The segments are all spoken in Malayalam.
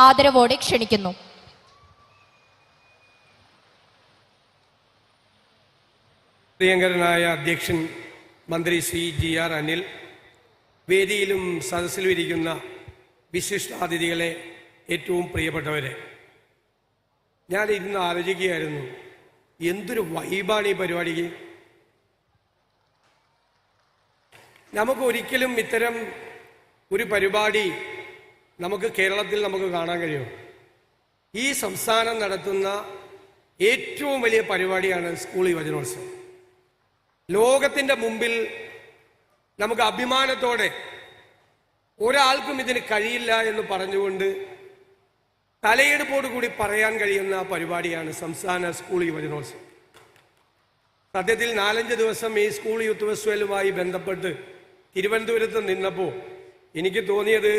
ആദരവോടെ ക്ഷണിക്കുന്നു. പ്രിയങ്കരനായ അധ്യക്ഷൻ മന്ത്രി ശ്രീ GR അനിൽ, വേദിയിലും സദസ്സിലും ഇരിക്കുന്ന വിശിഷ്ടാതിഥികളെ, ഏറ്റവും പ്രിയപ്പെട്ടവരെ, ഞാൻ ഇരുന്ന് ആലോചിക്കുകയായിരുന്നു, എന്തൊരു വൈബാണ് ഈ പരിപാടിക്ക്. നമുക്ക് ഒരിക്കലും ഇത്തരം ഒരു പരിപാടി നമുക്ക് കേരളത്തിൽ നമുക്ക് കാണാൻ കഴിയും. ഈ സംസ്ഥാനം നടത്തുന്ന ഏറ്റവും വലിയ പരിപാടിയാണ് സ്കൂൾ യുവജനോത്സവം. ലോകത്തിൻ്റെ മുമ്പിൽ നമുക്ക് അഭിമാനത്തോടെ ഒരാൾക്കും ഇതിന് കഴിയില്ല എന്ന് പറഞ്ഞുകൊണ്ട് തലയെടുപ്പോടു കൂടി പറയാൻ കഴിയുന്ന പരിപാടിയാണ് സംസ്ഥാന സ്കൂൾ യുവജനോത്സവം. സത്യത്തിൽ 4-5 ദിവസം ഈ സ്കൂൾ യൂത്ത് ഫെസ്റ്റിവലുമായി ബന്ധപ്പെട്ട് തിരുവനന്തപുരത്ത് നിന്നപ്പോൾ എനിക്ക് തോന്നിയത്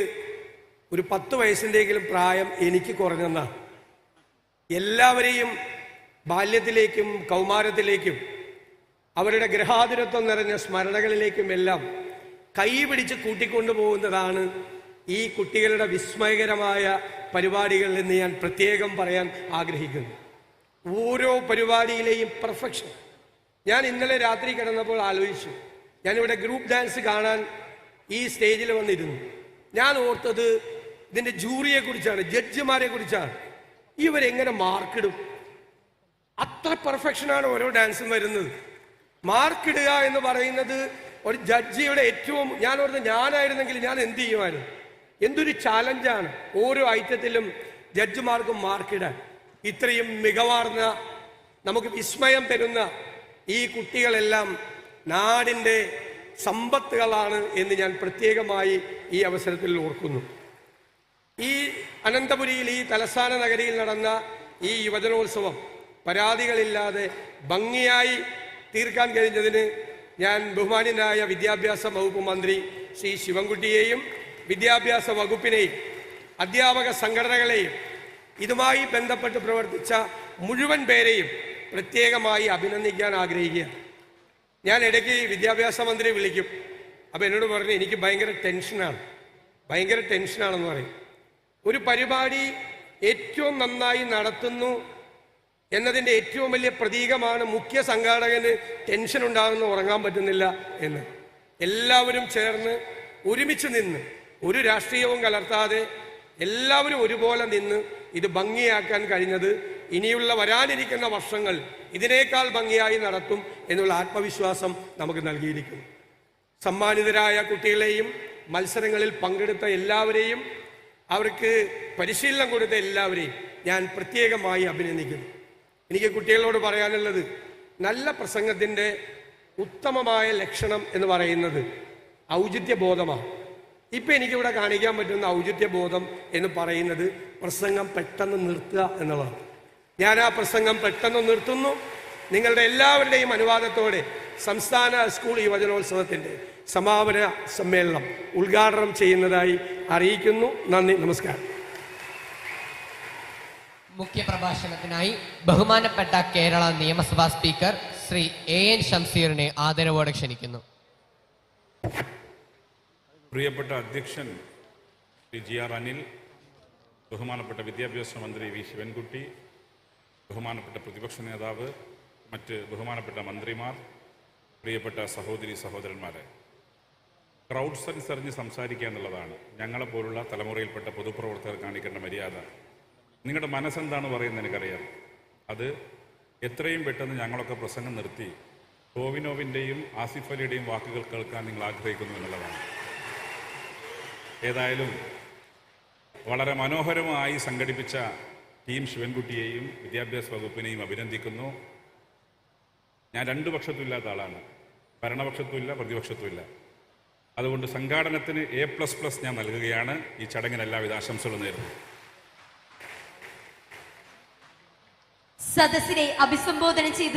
ഒരു 10 വയസ്സിൻ്റെയെങ്കിലും പ്രായം എനിക്ക് കുറഞ്ഞെന്നാണ്. എല്ലാവരെയും ബാല്യത്തിലേക്കും കൗമാരത്തിലേക്കും അവരുടെ ഗൃഹാതുരത്വം നിറഞ്ഞ സ്മരണകളിലേക്കും എല്ലാം കൈപിടിച്ച് കൂട്ടിക്കൊണ്ടുപോകുന്നതാണ് ഈ കുട്ടികളുടെ വിസ്മയകരമായ പരിപാടികൾ എന്ന് ഞാൻ പ്രത്യേകം പറയാൻ ആഗ്രഹിക്കുന്നു. ഓരോ പരിപാടിയിലെയും പെർഫെക്ഷൻ. ഞാൻ ഇന്നലെ രാത്രി കിടന്നപ്പോൾ ആലോചിച്ചു, ഞാനിവിടെ ഗ്രൂപ്പ് ഡാൻസ് കാണാൻ ഈ സ്റ്റേജിൽ വന്നിരുന്നു. ഞാൻ ഓർത്തത് ഇതിൻ്റെ ജൂറിയെ കുറിച്ചാണ്, ജഡ്ജിമാരെ കുറിച്ചാണ്. ഇവരെങ്ങനെ മാർക്കിടും? അത്ര പെർഫെക്ഷനാണ് ഓരോ ഡാൻസും വരുന്നത്. മാർക്കിടുക എന്ന് പറയുന്നത് ഒരു ജഡ്ജിയുടെ ഏറ്റവും, ഞാൻ ഓർത്ത് ഞാനായിരുന്നെങ്കിൽ ഞാൻ എന്ത് ചെയ്യുമായിരുന്നു? എന്തൊരു ചാലഞ്ചാണ് ഓരോ ഐറ്റത്തിലും ജഡ്ജിമാർക്ക് മാർക്കിടാൻ. ഇത്രയും മികവാർന്ന, നമുക്ക് വിസ്മയം തരുന്ന ഈ കുട്ടികളെല്ലാം നാടിൻ്റെ സമ്പത്തുകളാണ് എന്ന് ഞാൻ പ്രത്യേകമായി ഈ അവസരത്തിൽ ഓർക്കുന്നു. ഈ അനന്തപുരിയിൽ, ഈ തലസ്ഥാന നഗരിയിൽ നടന്ന ഈ യുവജനോത്സവം പരാതികളില്ലാതെ ഭംഗിയായി തീർക്കാൻ കഴിഞ്ഞതിന് ഞാൻ ബഹുമാന്യനായ വിദ്യാഭ്യാസ വകുപ്പ് മന്ത്രി ശ്രീ ശിവൻകുട്ടിയെയും വിദ്യാഭ്യാസ വകുപ്പിനെയും അധ്യാപക സംഘടനകളെയും ഇതുമായി ബന്ധപ്പെട്ട് പ്രവർത്തിച്ച മുഴുവൻ പേരെയും പ്രത്യേകമായി അഭിനന്ദിക്കാൻ ആഗ്രഹിക്കുകയാണ്. ഞാൻ ഇടയ്ക്ക് വിദ്യാഭ്യാസ മന്ത്രി വിളിക്കും. അപ്പോൾ എന്നോട് പറഞ്ഞു, എനിക്ക് ഭയങ്കര ടെൻഷനാണെന്ന് പറയും. ഒരു പരിപാടി ഏറ്റവും നന്നായി നടത്തുന്നു എന്നതിൻ്റെ ഏറ്റവും വലിയ പ്രതീകമാണ് മുഖ്യ സംഘാടകന് ടെൻഷൻ ഉണ്ടാകുന്ന, ഉറങ്ങാൻ പറ്റുന്നില്ല എന്ന്. എല്ലാവരും ചേർന്ന് ഒരുമിച്ച് നിന്ന്, ഒരു രാഷ്ട്രീയവും കലർത്താതെ എല്ലാവരും ഒരുപോലെ നിന്ന് ഇത് ഭംഗിയാക്കാൻ കഴിഞ്ഞത് ഇനിയുള്ള വരാനിരിക്കുന്ന വർഷങ്ങൾ ഇതിനേക്കാൾ ഭംഗിയായി നടത്തും എന്നുള്ള ആത്മവിശ്വാസം നമുക്ക് നൽകിയിരിക്കുന്നു. സമ്മാനിതരായ കുട്ടികളെയും മത്സരങ്ങളിൽ പങ്കെടുത്ത എല്ലാവരെയും, അവർക്ക് പരിശീലനം കൊടുത്ത എല്ലാവരെയും ഞാൻ പ്രത്യേകമായി അഭിനന്ദിക്കുന്നു. എനിക്ക് കുട്ടികളോട് പറയാനുള്ളത്, നല്ല പ്രസംഗത്തിൻ്റെ ഉത്തമമായ ലക്ഷണം എന്ന് പറയുന്നത് ഔചിത്യബോധമാണ്. ഇപ്പം എനിക്കിവിടെ കാണിക്കാൻ പറ്റുന്ന ഔചിത്യബോധം എന്ന് പറയുന്നത് പ്രസംഗം പെട്ടെന്ന് നിർത്തുക എന്നുള്ളതാണ്. ഞാൻ ആ പ്രസംഗം പെട്ടെന്ന് നിർത്തുന്നു. നിങ്ങളുടെ എല്ലാവരുടെയും അനുവാദത്തോടെ സംസ്ഥാന സ്കൂൾ യുവജനോത്സവത്തിൻ്റെ സമാപന സമ്മേളനം ഉദ്ഘാടനം ചെയ്യുന്നതായി അറിയിക്കുന്നു. നന്ദി, നമസ്കാരം. മുഖ്യപ്രഭാഷണത്തിനായി ബഹുമാനപ്പെട്ട കേരള നിയമസഭാ സ്പീക്കർ ശ്രീ AN ഷംസീറിനെ ആദരവോടെ ക്ഷണിക്കുന്നു. പ്രിയപ്പെട്ട അധ്യക്ഷൻ ശ്രീ GR അനിൽ, ബഹുമാനപ്പെട്ട വിദ്യാഭ്യാസ മന്ത്രി V ശിവൻകുട്ടി, ബഹുമാനപ്പെട്ട പ്രതിപക്ഷ നേതാവ്, മറ്റ് ബഹുമാനപ്പെട്ട മന്ത്രിമാർ, പ്രിയപ്പെട്ട സഹോദരി സഹോദരന്മാരെ, ക്രൗഡ് സെൻസ് അറിഞ്ഞ് സംസാരിക്കുക എന്നുള്ളതാണ് ഞങ്ങളെപ്പോലുള്ള തലമുറയിൽപ്പെട്ട പൊതുപ്രവർത്തകർ കാണിക്കേണ്ട മര്യാദ. നിങ്ങളുടെ മനസ്സെന്താണ് പറയുന്നത് എനിക്കറിയാം. അത് എത്രയും പെട്ടെന്ന് ഞങ്ങളൊക്കെ പ്രസംഗം നിർത്തി ടോവിനോവിൻ്റെയും ആസിഫ് അലിയുടെയും വാക്കുകൾ കേൾക്കാൻ നിങ്ങൾ ആഗ്രഹിക്കുന്നു എന്നുള്ളതാണ്. ഏതായാലും വളരെ മനോഹരമായി സംഘടിപ്പിച്ച ടീം ശിവൻകുട്ടിയെയും വിദ്യാഭ്യാസ വകുപ്പിനെയും അഭിനന്ദിക്കുന്നു. ഞാൻ 2 പക്ഷത്തും ഇല്ലാത്ത ആളാണ്, ഭരണപക്ഷത്തുമില്ല പ്രതിപക്ഷത്തുമില്ല. അതുകൊണ്ട് സംഘാടനത്തിന് A++ ഞാൻ നൽകുകയാണ്. ഈ ചടങ്ങിന് എല്ലാവിധ ആശംസകളും നേരുന്നു. സദസ്സിനെ അഭിസംബോധന ചെയ്തു